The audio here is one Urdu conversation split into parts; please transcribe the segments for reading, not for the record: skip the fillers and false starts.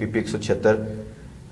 PP 176,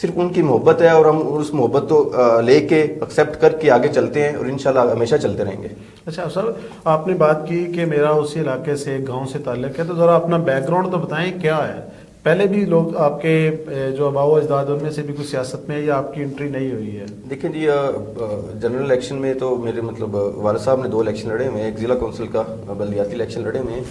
صرف ان کی محبت ہے اور ہم اس محبت کو لے کے ایکسیپٹ کر کے آگے چلتے ہیں اور انشاءاللہ ہمیشہ چلتے رہیں گے. اچھا سر، آپ نے بات کی کہ میرا اسی علاقے سے گاؤں سے تعلق ہے، تو ذرا اپنا بیک گراؤنڈ تو بتائیں کیا ہے. پہلے بھی لوگ آپ کے جو آباء و اجداد ان میں سے بھی کوئی سیاست میں ہے یا آپ کی انٹری نہیں ہوئی ہے؟ دیکھیں جی، جنرل الیکشن میں تو میرے مطلب والد صاحب نے 2 الیکشن لڑے ہوئے ہیں، ایک ضلع کونسل کا بلدیاتی الیکشن لڑے ہوئے ہیں.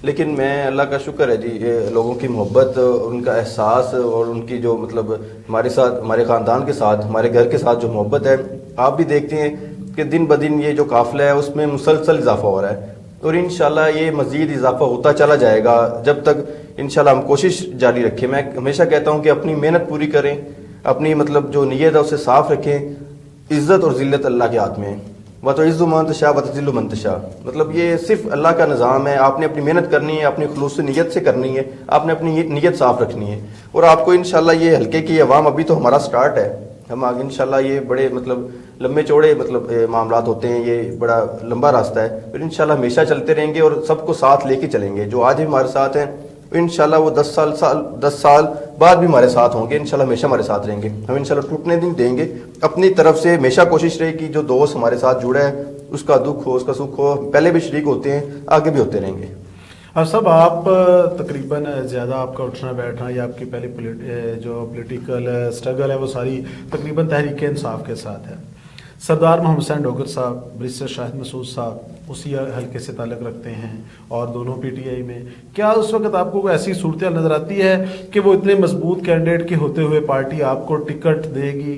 لیکن میں اللہ کا شکر ہے جی، یہ لوگوں کی محبت، ان کا احساس اور ان کی جو مطلب ہمارے ساتھ، ہمارے خاندان کے ساتھ، ہمارے گھر کے ساتھ جو محبت ہے، آپ بھی دیکھتے ہیں کہ دن بدن یہ جو قافلہ ہے اس میں مسلسل اضافہ ہو رہا ہے اور انشاءاللہ یہ مزید اضافہ ہوتا چلا جائے گا جب تک انشاءاللہ ہم کوشش جاری رکھیں. میں ہمیشہ کہتا ہوں کہ اپنی محنت پوری کریں، اپنی مطلب جو نیت ہے اسے صاف رکھیں. عزت اور ذلت اللہ کے ہاتھ میں ہے. وَتُعِزُّ مَن تَشَاءُ وَتُذِلُّ مَن تَشَاءُ، مطلب یہ صرف اللہ کا نظام ہے. آپ نے اپنی محنت کرنی ہے، اپنی خلوص نیت سے کرنی ہے، آپ نے اپنی نیت صاف رکھنی ہے اور آپ کو انشاءاللہ یہ حلقے کی عوام، ابھی تو ہمارا سٹارٹ ہے، ہم آگے انشاءاللہ یہ بڑے مطلب لمبے چوڑے مطلب معاملات ہوتے ہیں، یہ بڑا لمبا راستہ ہے، پھر انشاءاللہ ہمیشہ چلتے رہیں گے اور سب کو ساتھ لے کے چلیں گے. جو آج بھی ہمارے ساتھ ہیں انشاءاللہ وہ 10 سال بعد بھی ہمارے ساتھ ہوں گے، انشاءاللہ ہمیشہ ہمارے ساتھ رہیں گے. ہم انشاءاللہ ٹوٹنے نہیں دیں گے. اپنی طرف سے ہمیشہ کوشش رہے کہ جو دوست ہمارے ساتھ جڑا ہے، اس کا دکھ ہو، اس کا سکھ ہو، پہلے بھی شریک ہوتے ہیں، آگے بھی ہوتے رہیں گے. اب صاحب آپ تقریباً زیادہ آپ کا اٹھنا بیٹھنا یا آپ کی پہلی جو پولیٹیکل سٹرگل ہے وہ ساری تقریباً تحریک انصاف کے ساتھ ہے. سردار محمد حسین ڈوگر صاحب، بیرسٹر شاہد مسعود صاحب اسی حلقے سے تعلق رکھتے ہیں اور دونوں پی ٹی آئی میں. کیا اس وقت آپ کو کوئی ایسی صورتحال نظر آتی ہے کہ وہ اتنے مضبوط کینڈیڈیٹ کے ہوتے ہوئے پارٹی آپ کو ٹکٹ دے گی؟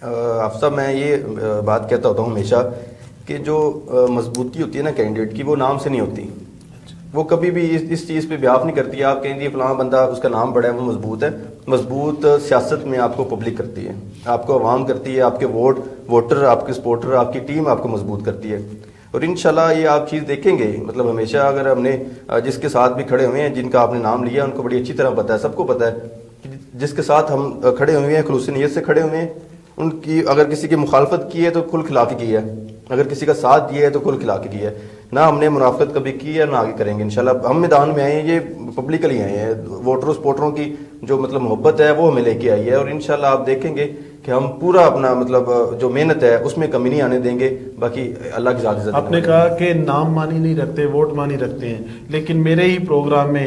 افسر، میں یہ بات کہتا ہوتا ہوں ہمیشہ کہ جو مضبوطی ہوتی ہے نا کینڈیڈیٹ کی، وہ نام سے نہیں ہوتی. وہ کبھی بھی اس چیز پہ بیاف نہیں کرتی ہے. آپ کہیں گے فلاں بندہ اس کا نام بڑا ہے وہ مضبوط ہے. مضبوط سیاست میں آپ کو پبلک کرتی ہے، آپ کو عوام کرتی ہے، آپ کے ووٹر، آپ کے سپورٹر، آپ کی ٹیم آپ کو مضبوط کرتی ہے. اور انشاءاللہ یہ آپ چیز دیکھیں گے. مطلب ہمیشہ اگر ہم نے جس کے ساتھ بھی کھڑے ہوئے ہیں، جن کا آپ نے نام لیا، ان کو بڑی اچھی طرح پتہ ہے، سب کو پتہ ہے کہ جس کے ساتھ ہم کھڑے ہوئے ہیں، خلوص نیت سے کھڑے ہوئے ہیں، ان کی اگر کسی کی مخالفت کی ہے تو کھل کھلا کے کی ہے، اگر کسی کا ساتھ دیا ہے تو کھل کھلا کے کی ہے. نہ ہم نے منافقت کبھی کی ہے، نہ آگے کریں گے انشاءاللہ. ہم میدان میں آئے ہیں، یہ پبلکلی آئے ہیں. ووٹروں سپورٹروں کی جو مطلب محبت ہے وہ ہمیں لے کے آئی ہے اور انشاءاللہ آپ دیکھیں گے کہ ہم پورا اپنا مطلب جو محنت ہے اس میں کمی نہیں آنے دیں گے. باقی اللہ کی ذات عزت. آپ نے کہا کہ نام مانی نہیں رکھتے، ووٹ مانی رکھتے ہیں، لیکن میرے ہی پروگرام میں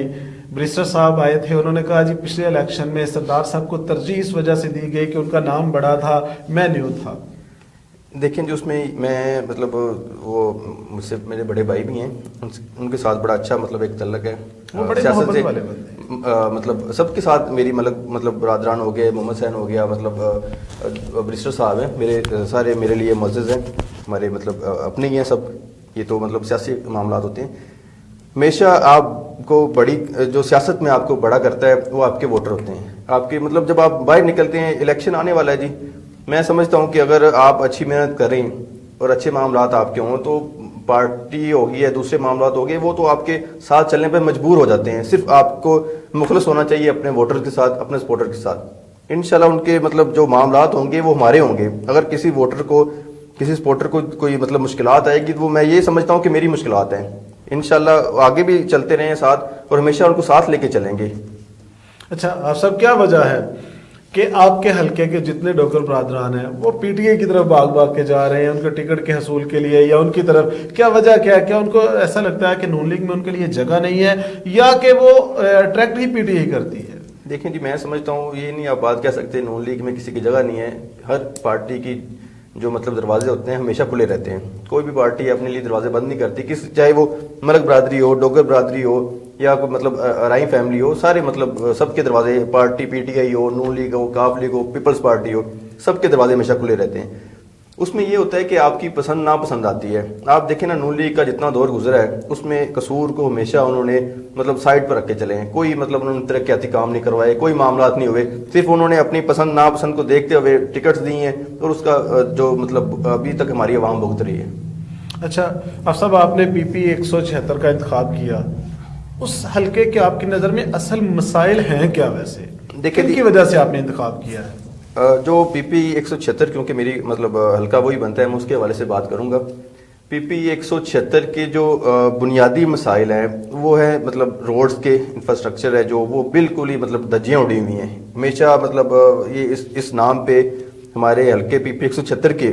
بیرسٹر صاحب آئے تھے، انہوں نے کہا جی پچھلے الیکشن میں سردار صاحب کو ترجیح اس وجہ سے دی گئی کہ ان کا نام بڑا تھا، میں نیو تھا. دیکھیں جی، اس میں میں مطلب وہ مجھ سے میرے بڑے بھائی بھی ہیں، ان کے ساتھ بڑا اچھا مطلب ایک تعلق ہے. وہ بڑے محبت والے بندے ہیں. مطلب سب کے ساتھ میری مطلب برادران ہو گئے، محمد حسین ہو گیا، مطلب بیرسٹر صاحب ہیں میرے، سارے میرے لیے معزز ہیں، ہمارے مطلب اپنے ہی ہیں سب. یہ تو مطلب سیاسی معاملات ہوتے ہیں. ہمیشہ آپ کو بڑی جو سیاست میں آپ کو بڑا کرتا ہے وہ آپ کے ووٹر ہوتے ہیں. آپ کے مطلب جب آپ باہر نکلتے ہیں، الیکشن آنے والا ہے جی، میں سمجھتا ہوں کہ اگر آپ اچھی محنت کریں اور اچھے معاملات آپ کے ہوں تو پارٹی ہوگی یا دوسرے معاملات ہوگے، وہ تو آپ کے ساتھ چلنے پہ مجبور ہو جاتے ہیں. صرف آپ کو مخلص ہونا چاہیے اپنے ووٹر کے ساتھ، اپنے سپورٹر کے ساتھ. انشاءاللہ ان کے مطلب جو معاملات ہوں گے وہ ہمارے ہوں گے. اگر کسی ووٹر کو، کسی سپورٹر کو کوئی مطلب مشکلات آئے گی تو وہ میں یہ سمجھتا ہوں کہ میری مشکلات ہیں. انشاءاللہ آگے بھی چلتے رہیں ساتھ اور ہمیشہ ان کو ساتھ لے کے چلیں گے. اچھا آپ سب، کیا وجہ ہے کہ آپ کے حلقے کے جتنے ڈوگر برادران ہیں وہ پی ٹی آئی کی طرف بھاگ کے جا رہے ہیں ان کے ٹکٹ کے حصول کے لیے، یا ان کی طرف کیا وجہ کیا ہے؟ کیا ان کو ایسا لگتا ہے کہ نون لیگ میں ان کے لیے جگہ نہیں ہے، یا کہ وہ اٹریکٹ ہی پی ٹی آئی کرتی ہے؟ دیکھیں جی، میں سمجھتا ہوں یہ نہیں آپ بات کہہ سکتے نون لیگ میں کسی کی جگہ نہیں ہے. ہر پارٹی کی جو مطلب دروازے ہوتے ہیں ہمیشہ کھلے رہتے ہیں. کوئی بھی پارٹی اپنے لیے دروازے بند نہیں کرتی، چاہے وہ ملک برادری ہو، ڈوگر برادری ہو، یا کوئی مطلب ارائی فیملی ہو، سارے مطلب سب کے دروازے، پارٹی پی ٹی آئی ہو، نون لیگ ہو، کاف لیگ ہو، پیپلز پارٹی ہو، سب کے دروازے ہمیشہ کھلے رہتے ہیں. اس میں یہ ہوتا ہے کہ آپ کی پسند ناپسند آتی ہے. آپ دیکھیں نا، نون لیگ کا جتنا دور گزرا ہے اس میں قصور کو ہمیشہ انہوں نے مطلب سائڈ پر رکھ کے چلے ہیں. کوئی مطلب انہوں نے ترقیاتی کام نہیں کروائے، کوئی معاملات نہیں ہوئے. صرف انہوں نے اپنی پسند ناپسند کو دیکھتے ہوئے ٹکٹس دی ہیں اور اس کا جو مطلب ابھی تک ہماری عوام بھگت رہی ہے. اچھا اب صاحب، آپ نے پی پی 176 کا انتخاب کیا، اس حلقے کے آپ کی نظر میں اصل مسائل ہیں کیا ویسے؟ دیکھیں کن کی وجہ سے آپ نے انتخاب کیا ہے؟ جو پی پی 176 کیونکہ میری مطلب حلقہ وہی بنتا ہے، میں اس کے حوالے سے بات کروں گا. پی پی 176 کے جو بنیادی مسائل ہیں وہ ہیں مطلب روڈز کے انفراسٹرکچر ہے جو وہ بالکل ہی مطلب دھجیاں اڑی ہوئی ہیں. ہمیشہ مطلب یہ اس نام پہ ہمارے حلقے PP 176 کے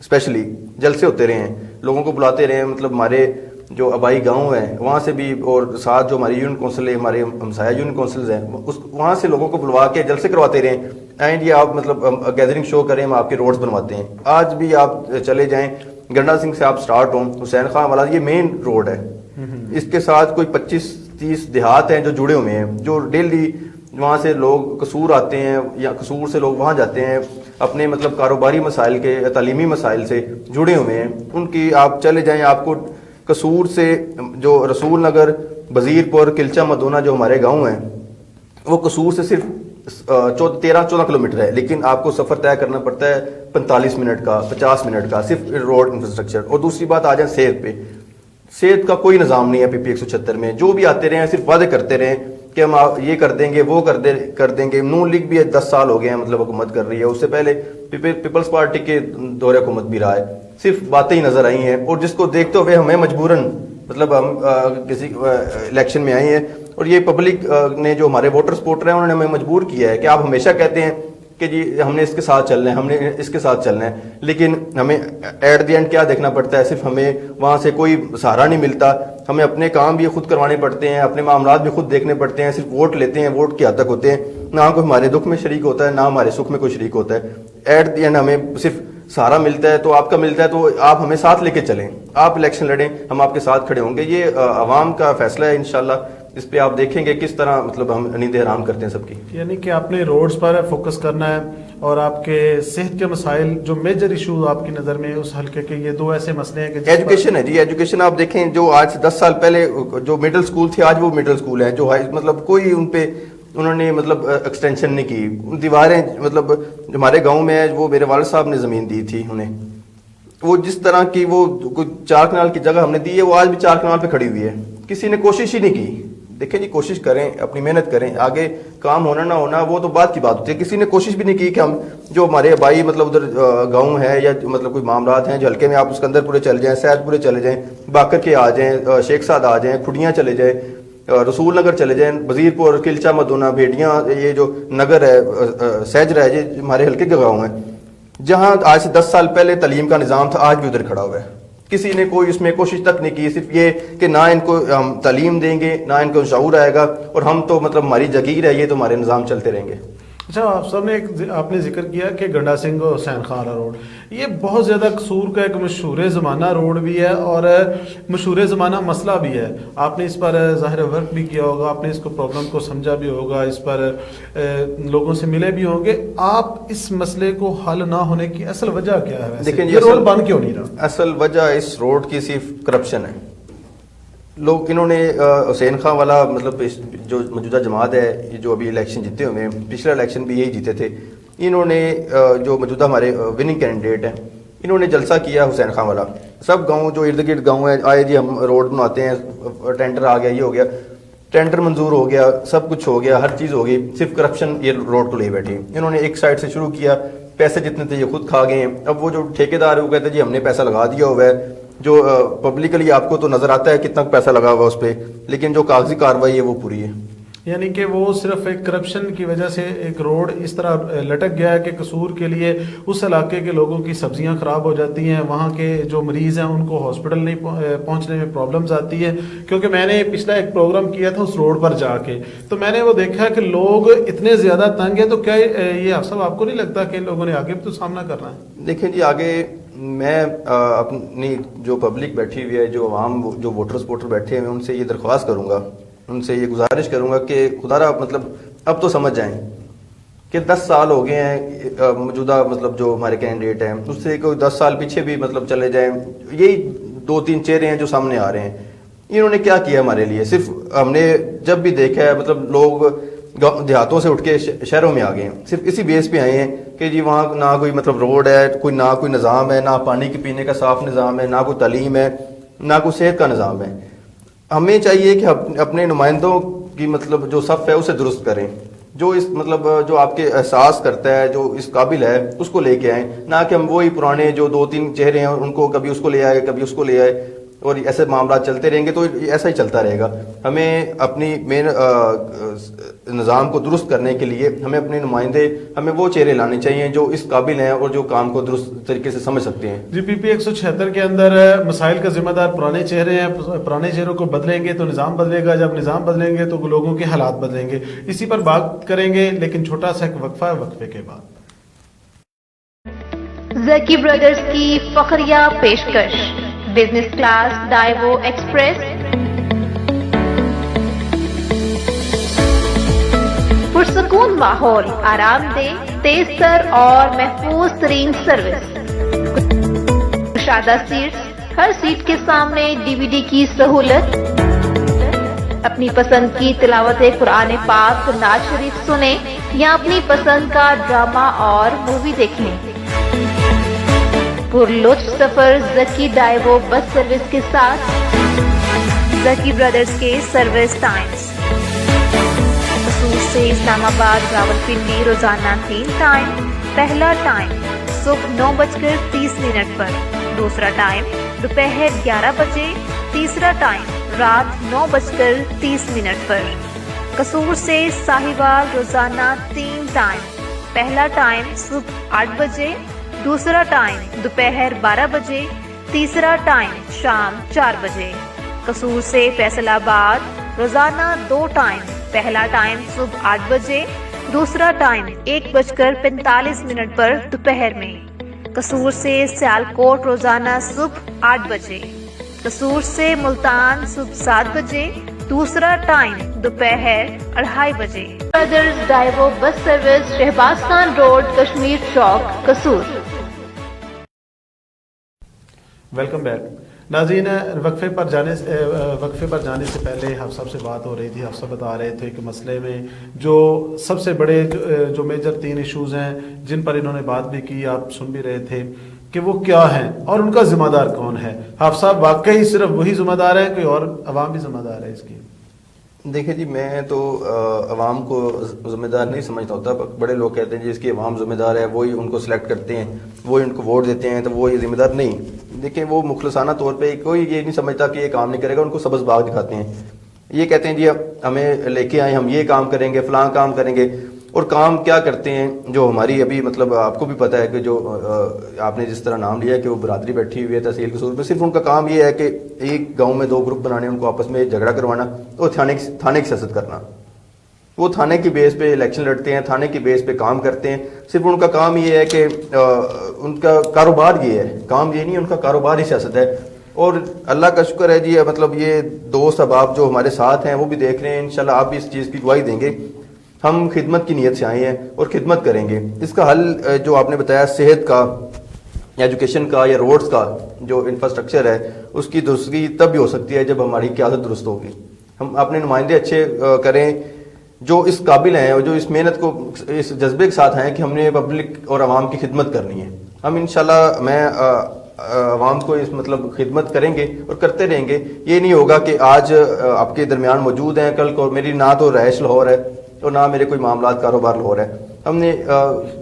اسپیشلی جلسے ہوتے رہے ہیں, لوگوں کو بلاتے رہے ہیں, مطلب ہمارے جو آبائی گاؤں ہیں وہاں سے بھی, اور ساتھ جو ہماری یونین کونسل ہے, ہمارے ہمسایہ یونین کونسلز ہیں, وہاں سے لوگوں کو بلوا کے جلسے کرواتے رہے. اینڈ یہ آپ مطلب گیدرنگ شو کریں, ہم آپ کے روڈز بنواتے ہیں. آج بھی آپ چلے جائیں گنڈا سنگھ سے آپ سٹارٹ ہوں, حسین خان والا یہ مین روڈ ہے, اس کے ساتھ کوئی 25-30 دیہات ہیں جو جڑے ہوئے ہیں, جو ڈیلی وہاں سے لوگ قصور آتے ہیں یا قصور سے لوگ وہاں جاتے ہیں اپنے مطلب کاروباری مسائل کے, تعلیمی مسائل سے جڑے ہوئے ہیں. ان کی آپ چلے جائیں, آپ کو قصور سے جو رسول نگر, وزیر پور, کلچا مدونہ جو ہمارے گاؤں ہیں, وہ قصور سے صرف 13-14 کلومیٹر ہے, لیکن آپ کو سفر طے کرنا پڑتا ہے 45 منٹ کا, 50 منٹ کا, صرف روڈ انفراسٹرکچر. اور دوسری بات آ جائیں صحت پہ, صحت کا کوئی نظام نہیں ہے PP 176 میں. جو بھی آتے رہے ہیں صرف وعدے کرتے رہے کہ ہم یہ کر دیں گے, وہ کر دیں گے. نون لیگ بھی 10 سال ہو گئے ہیں مطلب حکومت کر رہی ہے, اس سے پہلے پیپلز پارٹی کے دور حکومت بھی رہا ہے. صرف باتیں ہی نظر آئی ہیں, اور جس کو دیکھتے ہوئے ہمیں مجبوراً مطلب ہم کسی الیکشن میں آئے ہیں, اور یہ پبلک نے جو ہمارے ووٹر سپورٹر ہیں انہوں نے ہمیں مجبور کیا ہے کہ آپ ہمیشہ کہتے ہیں کہ جی ہم نے اس کے ساتھ چلنا ہے, ہم نے اس کے ساتھ چلنا ہے, لیکن ہمیں ایٹ دی اینڈ کیا دیکھنا پڑتا ہے, صرف ہمیں وہاں سے کوئی سہارا نہیں ملتا. ہمیں اپنے کام بھی خود کروانے پڑتے ہیں, اپنے معاملات بھی خود دیکھنے پڑتے ہیں. صرف ووٹ لیتے ہیں, ووٹ کی حد تک ہوتے ہیں, نہ کوئی ہمارے دکھ میں شریک ہوتا ہے, نہ ہمارے سکھ میں کوئی شریک ہوتا ہے. ایٹ دی اینڈ ہمیں صرف سہارا ملتا ہے, تو آپ کا ملتا ہے تو آپ ہمیں ساتھ لے کے چلیں, آپ الیکشن لڑیں, ہم آپ کے ساتھ کھڑے ہوں گے. یہ عوام کا فیصلہ ہے انشاءاللہ. اس پہ آپ دیکھیں گے کس طرح مطلب ہم نیند حرام کرتے ہیں سب کی. یعنی کہ آپ نے روڈز پر فوکس کرنا ہے, اور آپ کے صحت کے مسائل جو میجر ایشو آپ کی نظر میں اس حلقے کے, یہ 2 ایسے مسئلے ہیں کہ ایجوکیشن ہے جی. ایجوکیشن آپ دیکھیں, جو آج سے 10 سال پہلے جو مڈل اسکول تھے آج وہ مڈل اسکول ہیں, جو مطلب کوئی ان پہ انہوں نے مطلب ایکسٹینشن نہیں کی. دیواریں مطلب ہمارے گاؤں میں وہ میرے والد صاحب نے زمین دی تھی انہیں, وہ جس طرح کی وہ 4 کنال کی جگہ ہم نے دی ہے, وہ آج بھی 4 کنال پہ کھڑی ہوئی ہے. کسی نے کوشش ہی نہیں کی. دیکھیں جی, کوشش کریں, اپنی محنت کریں, آگے کام ہونا نہ ہونا وہ تو بات کی بات ہوتی ہے. کسی نے کوشش بھی نہیں کی کہ ہم جو ہمارے آبائی مطلب ادھر گاؤں ہے یا مطلب کوئی معاملات ہیں جو ہلکے میں, آپ اس کے اندر پورے چلے جائیں, سید پورے چلے جائیں, باکر کے آ جائیں, شیخ سعد آ جائیں, کھڑیاں چلے جائیں, رسول نگر چلے جائیں, وزیر پور, کلچا مدونہ, بھیڑیاں, یہ جو نگر ہے, سیجرا ہے, یہ ہمارے ہلکے کے گاؤں ہیں, جہاں آج سے 10 سال پہلے تعلیم کا نظام تھا, آج بھی ادھر کھڑا ہوا ہے. کسی نے کوئی اس میں کوشش تک نہیں کی. صرف یہ کہ نہ ان کو ہم تعلیم دیں گے, نہ ان کو شعور آئے گا, اور ہم تو مطلب ہماری جگیر ہے یہ, تو ہمارے نظام چلتے رہیں گے. اچھا, آپ سب نے آپ نے ذکر کیا کہ گنڈا سنگھ اور حسین خان روڈ, یہ بہت زیادہ قصور کا ایک مشہور زمانہ روڈ بھی ہے اور مشہور زمانہ مسئلہ بھی ہے. آپ نے اس پر ظاہر ورک بھی کیا ہوگا, آپ نے اس کو پرابلم کو سمجھا بھی ہوگا, اس پر لوگوں سے ملے بھی ہوں گے. آپ اس مسئلے کو حل نہ ہونے کی اصل وجہ کیا ہے؟ دیکھیں یہ روڈ بند کیوں نہیں رہا؟ اصل وجہ اس روڈ کی صرف کرپشن ہے. لوگ انہوں نے حسین خان والا مطلب جو موجودہ جماعت ہے, یہ جو ابھی الیکشن جیتے ہوئے ہیں, پچھلا الیکشن بھی یہی جیتے تھے, انہوں نے جو موجودہ ہمارے وننگ کینڈیڈیٹ ہیں, انہوں نے جلسہ کیا حسین خان والا. سب گاؤں جو ارد گرد گاؤں ہیں آئے جی ہم روڈ بناتے ہیں, ٹینڈر آ گیا, یہ ہو گیا, ٹینڈر منظور ہو گیا, سب کچھ ہو گیا, ہر چیز ہو گئی, صرف کرپشن یہ روڈ کو لے بیٹھی. انہوں نے ایک سائڈ سے شروع کیا, پیسے جتنے تھے یہ خود کھا گئے ہیں. اب وہ جو ٹھیکیدار ہے وہ کہتے ہیں جی ہم نے پیسہ لگا دیا ہوا ہے, جو پبلکلی آپ کو تو نظر آتا ہے کتنا پیسہ لگا ہوا اس پہ, لیکن جو کاغذی کارروائی ہے وہ پوری ہے. یعنی کہ وہ صرف ایک کرپشن کی وجہ سے ایک روڈ اس طرح لٹک گیا ہے کہ قصور کے لیے اس علاقے کے لوگوں کی سبزیاں خراب ہو جاتی ہیں, وہاں کے جو مریض ہیں ان کو ہاسپٹل نہیں پہنچنے میں پرابلمز آتی ہے. کیونکہ میں نے پچھلا ایک پروگرام کیا تھا اس روڈ پر جا کے, تو میں نے وہ دیکھا کہ لوگ اتنے زیادہ تنگ ہیں. تو کیا یہ آپ کو نہیں لگتا کہ لوگوں نے آگے بھی تو سامنا کرنا ہے؟ دیکھیں جی, آگے میں اپنی جو پبلک بیٹھی ہوئی ہے, جو عوام, جو ووٹر سپورٹر بیٹھے ہیں, ان سے یہ درخواست کروں گا, ان سے یہ گزارش کروں گا کہ خدا را مطلب اب تو سمجھ جائیں کہ 10 سال ہو گئے ہیں موجودہ مطلب جو ہمارے کینڈیڈیٹ ہیں, اس سے کوئی 10 سال پیچھے بھی مطلب چلے جائیں, یہی 2-3 چہرے ہیں جو سامنے آ رہے ہیں. انہوں نے کیا کیا ہمارے لیے؟ صرف ہم نے جب بھی دیکھا ہے مطلب لوگ دیہاتوں سے اٹھ کے شہروں میں آ گئے ہیں, صرف اسی بیس پہ آئے ہیں کہ جی وہاں نہ کوئی مطلب روڈ ہے, نہ کوئی نظام ہے, نہ پانی کے پینے کا صاف نظام ہے, نہ کوئی تعلیم ہے, نہ کوئی صحت کا نظام ہے. ہمیں چاہیے کہ اپنے نمائندوں کی مطلب جو صف ہے اسے درست کریں, جو اس مطلب جو آپ کے احساس کرتا ہے, جو اس قابل ہے, اس کو لے کے آئیں, نہ کہ ہم وہی پرانے جو 2-3 چہرے ہیں ان کو کبھی اس کو لے آئے, کبھی اس کو لے آئے. اور ایسے معاملات چلتے رہیں گے تو ایسا ہی چلتا رہے گا. ہمیں اپنی مین نظام کو درست کرنے کے لیے ہمیں اپنے نمائندے ہمیں وہ چہرے لانے چاہیے جو اس قابل ہیں اور جو کام کو درست طریقے سے سمجھ سکتے ہیں. جی پی پی 176 کے اندر مسائل کا ذمہ دار پرانے چہرے ہیں. پرانے چہروں کو بدلیں گے تو نظام بدلے گا, جب نظام بدلیں گے تو لوگوں کے حالات بدلیں گے. اسی پر بات کریں گے لیکن چھوٹا سا ایک وقفہ, وقفے کے بعد. زکی برادرز کی فخریہ پیشکش, بزنس کلاس ڈائیوو ایکسپریس, پرسکون ماحول, آرام دہ, تیز تر اور محفوظ ترین سروس, کشادہ سیٹس, ہر سیٹ کے سامنے DVD کی سہولت. اپنی پسند کی تلاوت قرآن پاک, نعت شریف سنیں یا اپنی پسند کا ڈرامہ اور مووی دیکھیں. پرلطف سفر زکی ڈائیوو بس سروس کے ساتھ. زکی برادرز کے سروس ٹائمز: سے اسلام آباد راولپنڈی روزانہ 3 ٹائم. پہلا ٹائم صبح 9:30 پر, دوسرا ٹائم دوپہر 11 بجے, تیسرا ٹائم رات 9:30 پر. قصور سے ساہیوال روزانہ 3 ٹائم. پہلا ٹائم صبح 8 بجے, دوسرا ٹائم دوپہر 12 بجے, تیسرا ٹائم شام 4 بجے. قصور سے فیصل آباد روزانہ 2 ٹائم. پہلا ٹائم صبح 8 بجے, دوسرا ٹائم 1:45 پر دوپہر میں. قصور سے سیالکوٹ روزانہ صبح 8 بجے. قصور سے ملتان صبح 7 بجے, دوسرا ٹائم دوپہر 2:30 بجے. Brothers Daewoo bus service, Shahbaz Khan road, Kashmir چوک, قصور. Welcome back. ناظرین, وقفے پر جانے سے پہلے حفصہ سے بات ہو رہی تھی. حفصہ بتا رہے تھے کہ مسئلے میں جو سب سے بڑے جو میجر 3 ایشوز ہیں جن پر انہوں نے بات بھی کی, آپ سن بھی رہے تھے کہ وہ کیا ہیں اور ان کا ذمہ دار کون ہے. حفصہ واقعی صرف وہی ذمہ دار ہے, کوئی اور عوام بھی ذمہ دار ہے اس کی؟ دیکھیں جی, میں تو عوام کو ذمہ دار نہیں سمجھتا ہوتا. بڑے لوگ کہتے ہیں جی اس کی عوام ذمہ دار ہے, وہی ان کو سلیکٹ کرتے ہیں, وہی ان کو ووٹ دیتے ہیں, تو وہ ذمہ دار نہیں. دیکھیں وہ مخلصانہ طور پہ کوئی یہ نہیں سمجھتا کہ یہ کام نہیں کرے گا, ان کو سبز باغ دکھاتے ہیں. یہ کہتے ہیں جی ہمیں لے کے آئیں, ہم یہ کام کریں گے, فلاں کام کریں گے. اور کام کیا کرتے ہیں جو ہماری ابھی مطلب آپ کو بھی پتہ ہے کہ جو آپ نے جس طرح نام لیا کہ وہ برادری بیٹھی ہوئی ہے تحصیل قصور میں, صرف ان کا کام یہ ہے کہ ایک گاؤں میں 2 گروپ بنانے, ان کو آپس میں جھگڑا کروانا اور تھانے کی سیاست کرنا. وہ تھانے کی بیس پہ الیکشن لڑتے ہیں, تھانے کی بیس پہ کام کرتے ہیں. صرف ان کا کام یہ ہے کہ ان کا کاروبار یہ ہے, کام یہ نہیں, ان کا کاروبار ہی سیاست ہے. اور اللہ کا شکر ہے جی, مطلب یہ دوست احباب جو ہمارے ساتھ ہیں وہ بھی دیکھ رہے ہیں. انشاءاللہ آپ بھی اس چیز کی گواہی دیں گے. ہم خدمت کی نیت سے آئے ہیں اور خدمت کریں گے. اس کا حل جو آپ نے بتایا صحت کا, ایجوکیشن کا یا روڈز کا جو انفراسٹرکچر ہے, اس کی درستگی تب بھی ہو سکتی ہے جب ہماری قیادت درست ہوگی. ہم اپنے نمائندے اچھے کریں جو اس قابل ہیں اور جو اس محنت کو اس جذبے کے ساتھ ہیں کہ ہم نے پبلک اور عوام کی خدمت کرنی ہے. ہم انشاءاللہ میں عوام کو اس مطلب خدمت کریں گے اور کرتے رہیں گے. یہ نہیں ہوگا کہ آج آپ کے درمیان موجود ہیں, کل کو میری نہ تو رہائش لاہور ہے اور نہ میرے کوئی معاملات کاروبار لاہور ہے. ہم نے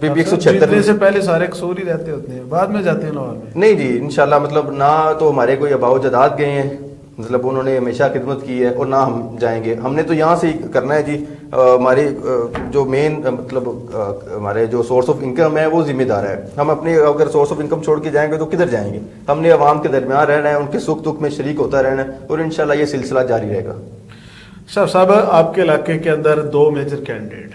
PPP 176 سے پہلے سارے قصور ہی رہتے ہوتے ہیں, بعد میں جاتے ہیں لاہور میں. نہیں جی, انشاءاللہ مطلب نہ تو ہمارے کوئی آباء و جداد گئے ہیں, مطلب انہوں نے ہمیشہ خدمت کی ہے, اور نہ ہم جائیں گے. ہم نے تو یہاں سے ہی کرنا ہے جی. ہماری جو مین مطلب ہمارے جو سورس آف انکم ہے وہ ذمہ دار ہے. ہم اپنے اگر سورس آف انکم چھوڑ کے جائیں گے تو کدھر جائیں گے؟ ہم نے عوام کے درمیان رہنا ہے, ان کے سکھ دکھ میں شریک ہوتا رہنا ہے, اور انشاءاللہ یہ سلسلہ جاری رہے گا. صاحب آپ کے علاقے کے اندر 2 میجر کینڈیڈیٹ,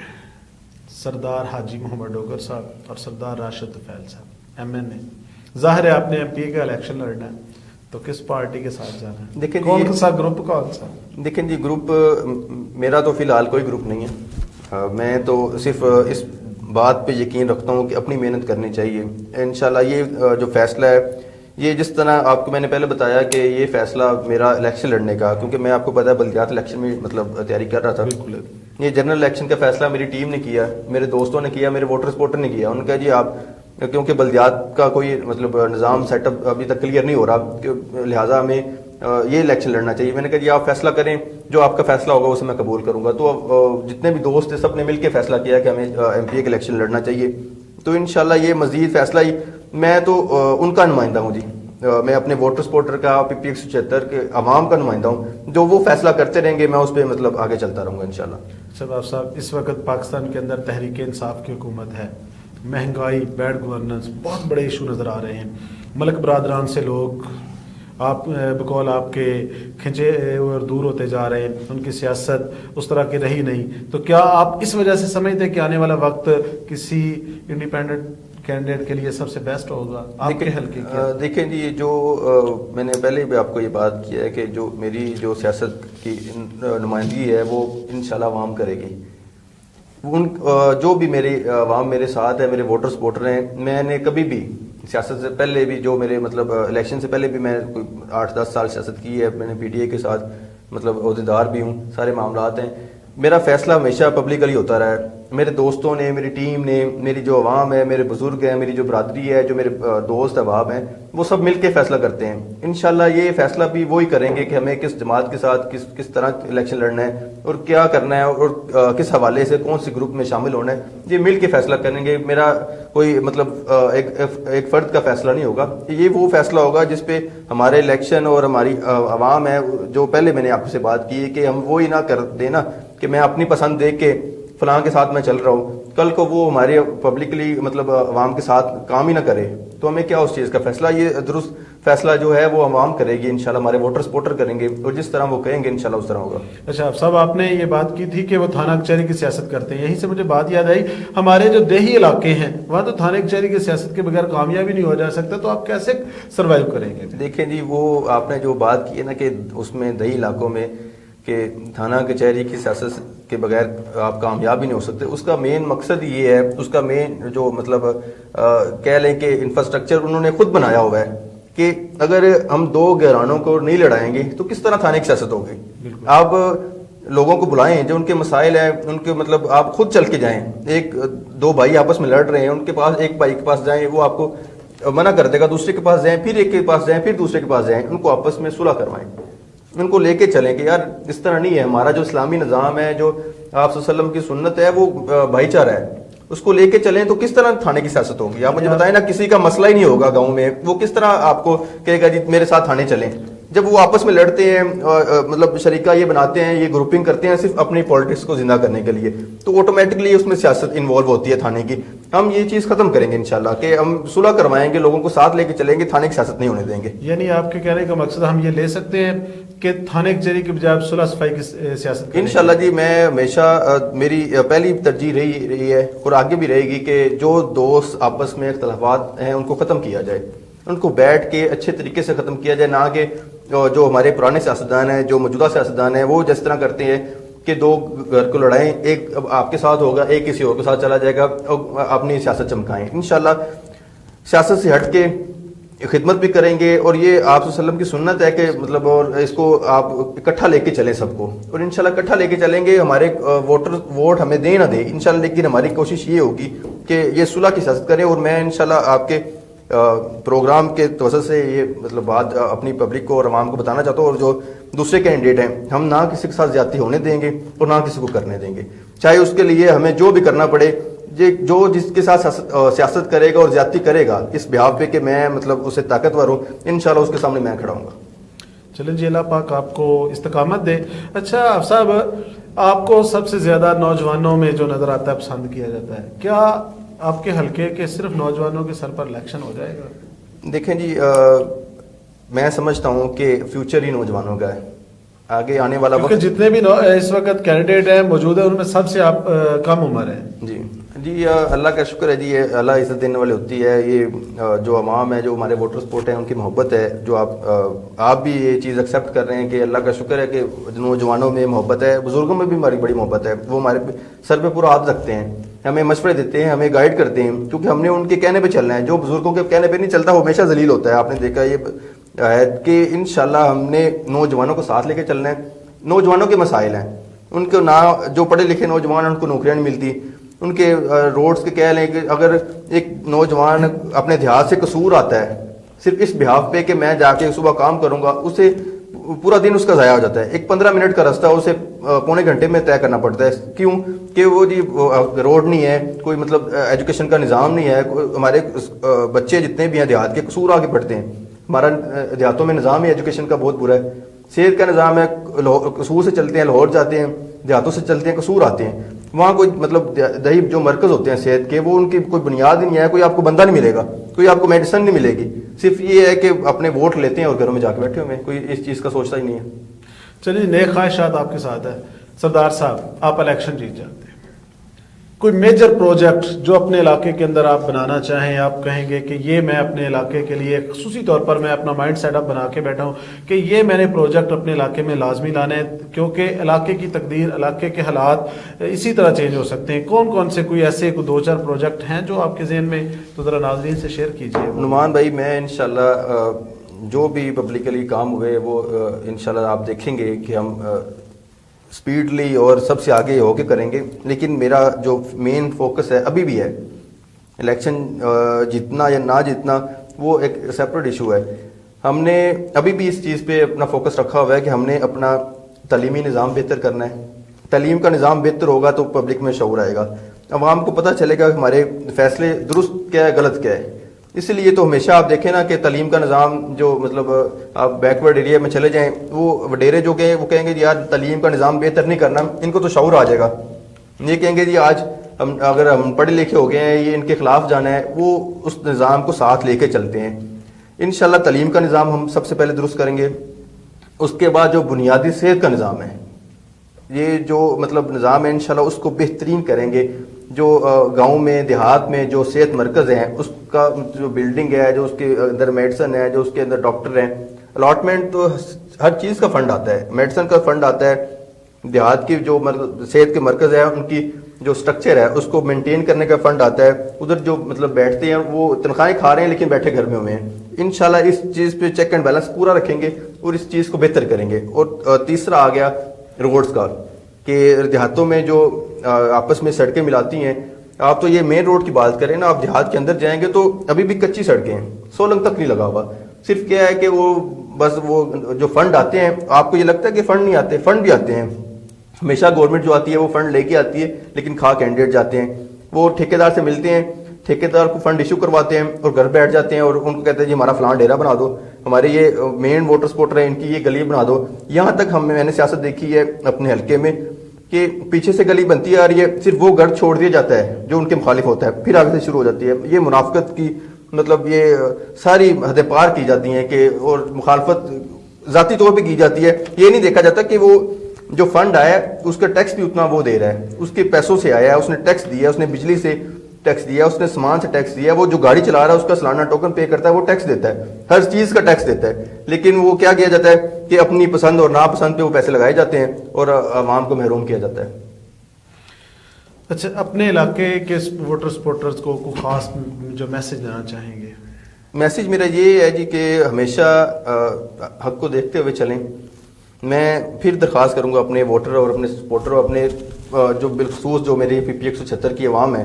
سردار حاجی محمد ڈوگر صاحب اور سردار راشد طفیل صاحب MNA. ظاہر ہے آپ نے MP کا الیکشن لڑنا ہے, تو کس پارٹی کے ساتھ جانا ہے؟ دیکھیں کون سا گروپ کون سا؟ دیکھیں جی, گروپ میرا تو فی الحال کوئی گروپ نہیں ہے. میں تو صرف اس بات پہ یقین رکھتا ہوں کہ اپنی محنت کرنی چاہیے. انشاءاللہ یہ جو فیصلہ ہے, یہ جس طرح آپ کو میں نے پہلے بتایا کہ یہ فیصلہ میرا الیکشن لڑنے کا, کیونکہ میں آپ کو پتا ہے بلدیات الیکشن میں مطلب تیاری کر رہا تھا. بالکل. یہ جنرل الیکشن کا فیصلہ میری ٹیم نے کیا, میرے دوستوں نے کیا, میرے ووٹر سپورٹر نے کیا. انہوں نے کہا جی آپ, کیونکہ بلدیات کا کوئی مطلب نظام سیٹ اپ ابھی تک کلیئر نہیں ہو رہا, لہٰذا ہمیں یہ الیکشن لڑنا چاہیے. میں نے کہا جی آپ فیصلہ کریں, جو آپ کا فیصلہ ہوگا اسے میں قبول کروں گا. تو جتنے بھی دوست تھے سب نے مل کے فیصلہ کیا کہ ہمیں MP کا الیکشن لڑنا چاہیے. تو انشاءاللہ یہ مزید فیصلہ ہی, میں تو ان کا نمائندہ ہوں جی, میں اپنے ووٹر سپورٹر کا PPX 176 کے عوام کا نمائندہ ہوں. جو وہ فیصلہ کرتے رہیں گے میں اس پہ مطلب آگے چلتا رہوں گا انشاءاللہ. شباب صاحب، اس وقت پاکستان کے اندر تحریک انصاف کی حکومت ہے، مہنگائی، بیڈ گورننس، بہت بڑے ایشو نظر آ رہے ہیں. ملک برادران سے لوگ آپ بقول آپ کے کھنچے اور دور ہوتے جا رہے ہیں، ان کی سیاست اس طرح کی رہی نہیں. تو کیا آپ اس وجہ سے سمجھتے ہیں کہ آنے والا وقت کسی انڈیپینڈنٹ کینڈیڈیٹ کے لیے سب سے بیسٹ ہوگا آپ کے حلقے کے؟ دیکھیں جی، جو میں نے پہلے بھی آپ کو یہ بات کیا ہے کہ جو میری جو سیاست کی نمائندگی ہے وہ انشاءاللہ عوام کرے گی. جو بھی میری عوام میرے ساتھ ہے، میرے ووٹر سپورٹر ہیں، میں نے کبھی بھی سیاست سے پہلے بھی جو میرے مطلب الیکشن سے پہلے بھی میں کوئی 8-10 سال سیاست کی ہے. میں نے PTI کے ساتھ مطلب عہدیدار بھی ہوں، سارے معاملات ہیں. میرا فیصلہ ہمیشہ پبلکلی ہوتا رہا ہے. میرے دوستوں نے، میری ٹیم نے، میری جو عوام ہے، میرے بزرگ ہیں، میری جو برادری ہے، جو میرے دوست احباب ہیں، وہ سب مل کے فیصلہ کرتے ہیں. انشاءاللہ یہ فیصلہ بھی وہی کریں گے کہ ہمیں کس جماعت کے ساتھ کس طرح الیکشن لڑنا ہے اور کیا کرنا ہے اور کس حوالے سے کون سی گروپ میں شامل ہونا ہے. یہ مل کے فیصلہ کریں گے. میرا کوئی مطلب ایک فرد کا فیصلہ نہیں ہوگا. یہ وہ فیصلہ ہوگا جس پہ ہمارے الیکشن اور ہماری عوام ہے. جو پہلے میں نے آپ سے بات کی ہے کہ ہم وہی نہ کر دینا کہ میں اپنی پسند دیکھ کے فلاں کے ساتھ میں چل رہا ہوں، کل کو وہ ہمارے پبلکلی مطلب عوام کے ساتھ کام ہی نہ کرے تو ہمیں کیا اس چیز کا فیصلہ. یہ درست فیصلہ جو ہے وہ عوام کرے گی انشاءاللہ. ہمارے ووٹر سپورٹر کریں گے اور جس طرح وہ کہیں گے انشاءاللہ اس طرح ہوگا. اچھا صاحب، آپ نے یہ بات کی تھی کہ وہ تھانہ کچہری کی سیاست کرتے ہیں. یہیں سے مجھے بات یاد آئی، ہمارے جو دیہی علاقے ہیں وہاں تو تھانہ کچہری کی سیاست کے بغیر کامیابی نہیں ہو جا سکتا. تو آپ کیسے سروائیو کریں گے؟ دیکھیں جی، وہ آپ نے جو بات کی ہے نا کہ اس میں دیہی علاقوں میں کہ تھانہ کچہری کی سیاست کے بغیر آپ کامیاب ہی نہیں ہو سکتے. اس کا مین مقصد یہ ہے، اس کا مین جو مطلب کہہ لیں کہ انفراسٹرکچر انہوں نے خود بنایا ہوا ہے کہ اگر ہم دو گھرانوں کو نہیں لڑائیں گے تو کس طرح تھانے کی سیاست ہوگی. آپ لوگوں کو بلائیں جو ان کے مسائل ہیں، ان کے مطلب آپ خود چل کے جائیں. دو بھائی آپس میں لڑ رہے ہیں، ان کے پاس ایک بھائی کے پاس جائیں، وہ آپ کو منع کر دے گا. دوسرے کے پاس جائیں، پھر ایک کے پاس جائیں، پھر دوسرے کے پاس جائیں. ان کو آپس میں صلح کروائیں، ان کو لے کے چلیں کہ یار اس طرح نہیں ہے. ہمارا جو اسلامی نظام ہے، جو آپ صلی اللہ علیہ وسلم کی سنت ہے، وہ بھائی چارہ ہے. اس کو لے کے چلیں تو کس طرح تھانے کی سیاست ہوگی. آپ مجھے بتائیں نا، کسی کا مسئلہ ہی نہیں ہوگا گاؤں میں، وہ کس طرح آپ کو کہے گا جی میرے ساتھ تھانے چلیں. جب وہ آپس میں لڑتے ہیں، مطلب شریکہ یہ بناتے ہیں، یہ گروپنگ کرتے ہیں صرف اپنی پالیٹکس کو زندہ کرنے کے لیے، تو آٹومیٹکلی اس میں سیاست انوالو ہوتی ہے تھانے کی. ہم یہ چیز ختم کریں گے انشاءاللہ کہ ہم صلح کروائیں گے، لوگوں کو ساتھ لے کے چلیں گے، تھانے کی سیاست نہیں ہونے دیں گے. یعنی آپ کے کہنے کا مقصد ہم یہ لے سکتے ہیں کہ تھانے کچہری کے بجائے صلح صفائی کی سیاست کریں؟ انشاءاللہ جی، میں ہمیشہ میری پہلی ترجیح رہی ہے اور آگے بھی رہے گی کہ جو دوست آپس میں اختلافات ہیں ان کو ختم کیا جائے، ان کو بیٹھ کے اچھے طریقے سے ختم کیا جائے. نہ کہ جو ہمارے پرانے سیاستدان ہیں، جو موجودہ سیاستدان ہیں، وہ جس طرح کرتے ہیں کہ دو گھر کو لڑائیں، ایک آپ کے ساتھ ہوگا، ایک کسی اور کے ساتھ چلا جائے گا، اپنی سیاست چمکائیں. انشاءاللہ سیاست سے ہٹ کے خدمت بھی کریں گے. اور یہ آپ صلی اللہ علیہ وسلم کی سنت ہے کہ مطلب اور اس کو آپ اکٹھا لے کے چلیں سب کو، اور انشاءاللہ اکٹھا لے کے چلیں گے. ہمارے ووٹر ووٹ ہمیں دے نہ دے انشاءاللہ، لیکن ہماری کوشش یہ ہوگی کہ یہ صلح کی سیاست کریں. اور میں انشاءاللہ آپ کے پروگرام کے توسط سے یہ مطلب بات اپنی پبلک کو اور عوام کو بتانا چاہتا ہوں. اور جو دوسرے کینڈیڈیٹ ہیں، ہم نہ کسی کے ساتھ زیادتی ہونے دیں گے اور نہ کسی کو کرنے دیں گے، چاہے اس کے لیے ہمیں جو بھی کرنا پڑے. جو جس کے ساتھ سیاست کرے گا اور زیادتی کرے گا اس بحاف پہ کہ میں مطلب اسے طاقتور ہوں، انشاءاللہ اس کے سامنے میں کھڑا ہوں گا. چلیں جی، اللہ پاک آپ کو استقامت دے. اچھا آپ صاحب، آپ کو سب سے زیادہ نوجوانوں میں جو نظر آتا ہے پسند کیا جاتا ہے، کیا آپ کے حلقے کے صرف نوجوانوں کے سر پر الیکشن ہو جائے گا؟ دیکھیں جی، میں سمجھتا ہوں کہ فیوچر ہی نوجوانوں کا ہے. آگے آنے والا وقت، جتنے بھی اس وقت کینڈیڈیٹ ہیں موجود ہیں ان میں سب سے آپ کم عمر ہیں. جی اللہ کا شکر ہے جی. یہ اللہ عزت دینے والی ہوتی ہے. یہ جو عوام ہے، جو ہمارے ووٹر سپورٹ ہیں، ان کی محبت ہے. جو آپ بھی یہ چیز ایکسیپٹ کر رہے ہیں کہ اللہ کا شکر ہے کہ نوجوانوں میں محبت ہے. بزرگوں میں بھی ہماری بڑی محبت ہے. وہ ہمارے سر پہ پورا ہاتھ رکھتے ہیں، ہمیں مشورے دیتے ہیں، ہمیں گائیڈ کرتے ہیں، کیونکہ ہم نے ان کے کہنے پہ چلنا ہے. جو بزرگوں کے کہنے پہ نہیں چلتا وہ ہمیشہ ذلیل ہوتا ہے. آپ نے دیکھا یہ ہے کہ انشاءاللہ ہم نے نوجوانوں کو ساتھ لے کے چلنا ہے. نوجوانوں کے مسائل ہیں، ان کو نہ جو پڑھے لکھے نوجوان ان کو نوکریاں نہیں ملتی. ان کے روڈز کے کہہ لیں کہ اگر ایک نوجوان اپنے دیہات سے قصور آتا ہے صرف اس بحاف پہ کہ میں جا کے صبح کام کروں گا، اسے پورا دن اس کا ضائع ہو جاتا ہے. ایک 15 منٹ کا راستہ اسے پونے گھنٹے میں طے کرنا پڑتا ہے. کیوں کہ وہ جی روڈ نہیں ہے، کوئی مطلب ایجوکیشن کا نظام نہیں ہے. ہمارے بچے جتنے بھی ہیں دیہات کے قصور آ کے پڑھتے ہیں. ہمارا دیہاتوں میں نظام ہی ایجوکیشن کا بہت برا ہے. صحت کا نظام ہے, قصور سے چلتے ہیں لاہور جاتے ہیں, دیہاتوں سے چلتے ہیں قصور آتے ہیں. وہاں کوئی مطلب دیہی جو مرکز ہوتے ہیں صحت کے, وہ ان کی کوئی بنیاد ہی نہیں ہے. کوئی آپ کو بندہ نہیں ملے گا, کوئی آپ کو میڈیسن نہیں ملے گی. صرف یہ ہے کہ اپنے ووٹ لیتے ہیں اور گھروں میں جا کے بیٹھے ہوئے ہیں, کوئی اس چیز کا سوچتا ہی نہیں ہے. چلیے نیک خواہشات آپ کے ساتھ ہے. سردار صاحب, آپ الیکشن جیت جاتے ہیں, کوئی میجر پروجیکٹ جو اپنے علاقے کے اندر آپ بنانا چاہیں, آپ کہیں گے کہ یہ میں اپنے علاقے کے لیے خصوصی طور پر میں اپنا مائنڈ سیٹ اپ بنا کے بیٹھا ہوں کہ یہ میں نے پروجیکٹ اپنے علاقے میں لازمی لانے ہیں, کیونکہ علاقے کی تقدیر, علاقے کے حالات اسی طرح چینج ہو سکتے ہیں. کون کون سے کوئی ایسے کوئی 2-4 پروجیکٹ ہیں جو آپ کے ذہن میں, تو ذرا ناظرین سے شیئر کیجیے. نعمان بھائی, میں انشاءاللہ جو بھی پبلکلی کام ہوئے وہ انشاءاللہ آپ دیکھیں گے کہ ہم اسپیڈلی اور سب سے آگے ہو کے کریں گے. لیکن میرا جو مین فوکس ہے ابھی بھی ہے, الیکشن جیتنا یا نہ جیتنا وہ ایک سیپریٹ ایشو ہے. ہم نے ابھی بھی اس چیز پہ اپنا فوکس رکھا ہوا ہے کہ ہم نے اپنا تعلیمی نظام بہتر کرنا ہے. تعلیم کا نظام بہتر ہوگا تو پبلک میں شعور آئے گا, عوام کو پتہ چلے گا کہ ہمارے فیصلے درست کیا ہے, غلط کیا ہے. اس لیے تو ہمیشہ آپ دیکھیں نا کہ تعلیم کا نظام جو مطلب آپ بیکورڈ ایریا میں چلے جائیں, وہ وڈیرے جو گئے وہ کہیں گے جی یار تعلیم کا نظام بہتر نہیں کرنا, ان کو تو شعور آ جائے گا. یہ کہیں گے جی آج ہم اگر ہم پڑھے لکھے ہو گئے ہیں, یہ ان کے خلاف جانا ہے, وہ اس نظام کو ساتھ لے کے چلتے ہیں. انشاءاللہ تعلیم کا نظام ہم سب سے پہلے درست کریں گے. اس کے بعد جو بنیادی صحت کا نظام ہے, یہ جو مطلب نظام ہے انشاءاللہ اس کو بہترین کریں گے. جو گاؤں میں دیہات میں جو صحت مرکز ہیں اس کا جو بلڈنگ ہے, جو اس کے اندر میڈیسن ہے, جو اس کے اندر ڈاکٹر ہیں, الاٹمنٹ تو ہر چیز کا فنڈ آتا ہے, میڈیسن کا فنڈ آتا ہے. دیہات کی جو صحت کے مرکز ہے ان کی جو سٹرکچر ہے اس کو مینٹین کرنے کا فنڈ آتا ہے. ادھر جو مطلب بیٹھتے ہیں وہ تنخواہیں کھا رہے ہیں لیکن بیٹھے گھر میں ہوئے ہیں. انشاءاللہ اس چیز پہ چیک اینڈ بیلنس پورا رکھیں گے اور اس چیز کو بہتر کریں گے. اور تیسرا آ گیا روڈز کا, کہ دیہاتوں میں جو آپس میں سڑکیں ملاتی ہیں. آپ تو یہ مین روڈ کی بات کریں نا, آپ دیہات کے اندر جائیں گے تو ابھی بھی کچی سڑکیں ہیں, سولنگ تک نہیں لگا ہوا. صرف کیا ہے کہ وہ بس وہ جو فنڈ آتے ہیں, آپ کو یہ لگتا ہے کہ فنڈ نہیں آتے, فنڈ بھی آتے ہیں. ہمیشہ گورنمنٹ جو آتی ہے وہ فنڈ لے کے آتی ہے, لیکن کھا کینڈیڈیٹ جاتے ہیں. وہ ٹھیکیدار سے ملتے ہیں, ٹھیکیدار کو فنڈ ایشو کرواتے ہیں اور گھر بیٹھ جاتے ہیں اور ان کو کہتے ہیں جی ہمارا فلاں ڈیرا بنا دو, ہمارے یہ مین واٹر سپورٹر ہیں ان کی یہ گلی بنا دو. یہاں تک میں نے سیاست دیکھی ہے اپنے حلقے میں کہ پیچھے سے گلی بنتی آ رہی ہے, صرف وہ گھر چھوڑ دیا جاتا ہے جو ان کے مخالف ہوتا ہے, پھر آگے سے شروع ہو جاتی ہے. یہ منافقت کی مطلب یہ ساری حدیں پار کی جاتی ہیں کہ, اور مخالفت ذاتی طور پہ کی جاتی ہے. یہ نہیں دیکھا جاتا کہ وہ جو فنڈ آیا ہے اس کا ٹیکس بھی اتنا وہ دے رہا ہے, اس کے پیسوں سے آیا ہے, اس نے ٹیکس دیا, اس نے بجلی سے ٹیکس دیا, اس نے سامان سے ٹیکس دیا, وہ جو گاڑی چلا رہا ہے اس کا سالانہ ٹوکن پے کرتا ہے, وہ ٹیکس دیتا ہے, ہر چیز کا ٹیکس دیتا ہے. لیکن وہ کیا کیا جاتا ہے کہ اپنی پسند اور ناپسند پہ وہ پیسے لگائے جاتے ہیں اور عوام کو محروم کیا جاتا ہے. اچھا, اپنے علاقے کے ووٹر سپورٹرز کو کوئی خاص جو میسج دینا چاہیں گے؟ میسج میرا یہ ہے جی کہ ہمیشہ حق کو دیکھتے ہوئے چلیں. میں پھر درخواست کروں گا اپنے ووٹر اور اپنے سپورٹر اور اپنے جو بالخصوص جو میری پی 176 کی عوام ہے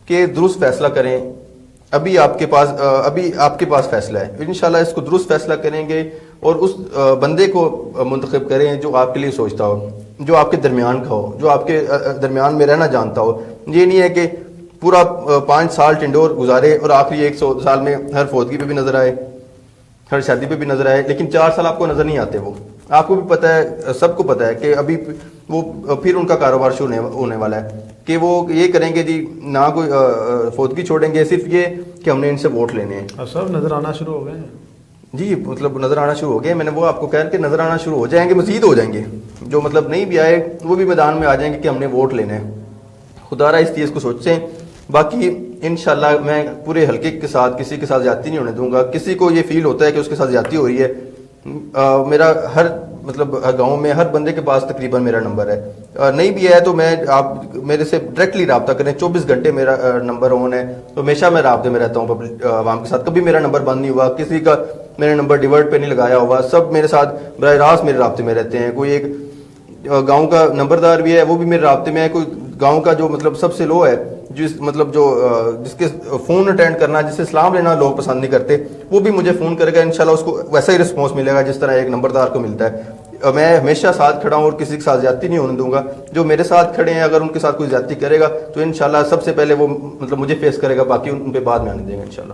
کہ درست فیصلہ کریں. ابھی آپ کے پاس فیصلہ ہے, انشاءاللہ اس کو درست فیصلہ کریں گے اور اس بندے کو منتخب کریں جو آپ کے لیے سوچتا ہو, جو آپ کے درمیان کا ہو, جو آپ کے درمیان میں رہنا جانتا ہو. یہ نہیں ہے کہ پورا 5 سال ٹنڈور گزارے اور آخری 100 سال میں ہر فوتگی پہ بھی نظر آئے, ہر شادی پہ بھی نظر آئے, لیکن 4 سال آپ کو نظر نہیں آتے. وہ آپ کو بھی پتہ ہے, سب کو پتہ ہے کہ ابھی وہ پھر ان کا کاروبار شروع ہونے والا ہے کہ وہ یہ کریں گے جی نہ کوئی فوتگی چھوڑیں گے, صرف یہ کہ ہم نے ان سے ووٹ لینے ہیں. اب سب نظر آنا شروع ہو گئے ہیں جی, مطلب نظر آنا شروع ہو گئے. میں نے وہ آپ کو کہا کہ نظر آنا شروع ہو جائیں گے, مزید ہو جائیں گے. جو مطلب نہیں بھی آئے وہ بھی میدان میں آ جائیں گے کہ ہم نے ووٹ لینا ہے. خدا را اس چیز کو سوچیں. باقی انشاءاللہ میں پورے حلقے کے ساتھ کسی کے ساتھ زیادتی نہیں ہونے دوں گا. کسی کو یہ فیل ہوتا ہے کہ اس کے ساتھ زیادتی ہو رہی ہے, میرا ہر مطلب گاؤں میں ہر بندے کے پاس تقریباً میرا نمبر ہے. نہیں بھی ہے تو آپ میرے سے ڈائریکٹلی رابطہ کریں, 24 گھنٹے میرا نمبر آن ہے. تو ہمیشہ میں رابطے میں رہتا ہوں عوام کے ساتھ, کبھی میرا نمبر بند نہیں ہوا, کسی کا میں نے نمبر ڈیورٹ پہ نہیں لگایا ہوا. سب میرے ساتھ براہ راست میرے رابطے میں رہتے ہیں. کوئی ایک گاؤں کا نمبردار بھی ہے, وہ بھی میرے رابطے میں ہے. کوئی گاؤں کا جو مطلب سب سے لو ہے, جس کے فون اٹینڈ کرنا, جس سے سلام لینا لوگ پسند نہیں کرتے, وہ بھی مجھے فون کرے گا. انشاءاللہ اس کو ویسا ہی رسپانس ملے گا جس طرح ایک نمبردار کو ملتا ہے. میں ہمیشہ ساتھ کھڑا ہوں اور کسی کے ساتھ زیادتی نہیں ہونے دوں گا. جو میرے ساتھ کھڑے ہیں اگر ان کے ساتھ کوئی زیادتی کرے گا تو انشاءاللہ سب سے پہلے وہ مطلب مجھے فیس کرے گا, باقی ان پہ بعد میں آنے دیں گے انشاءاللہ.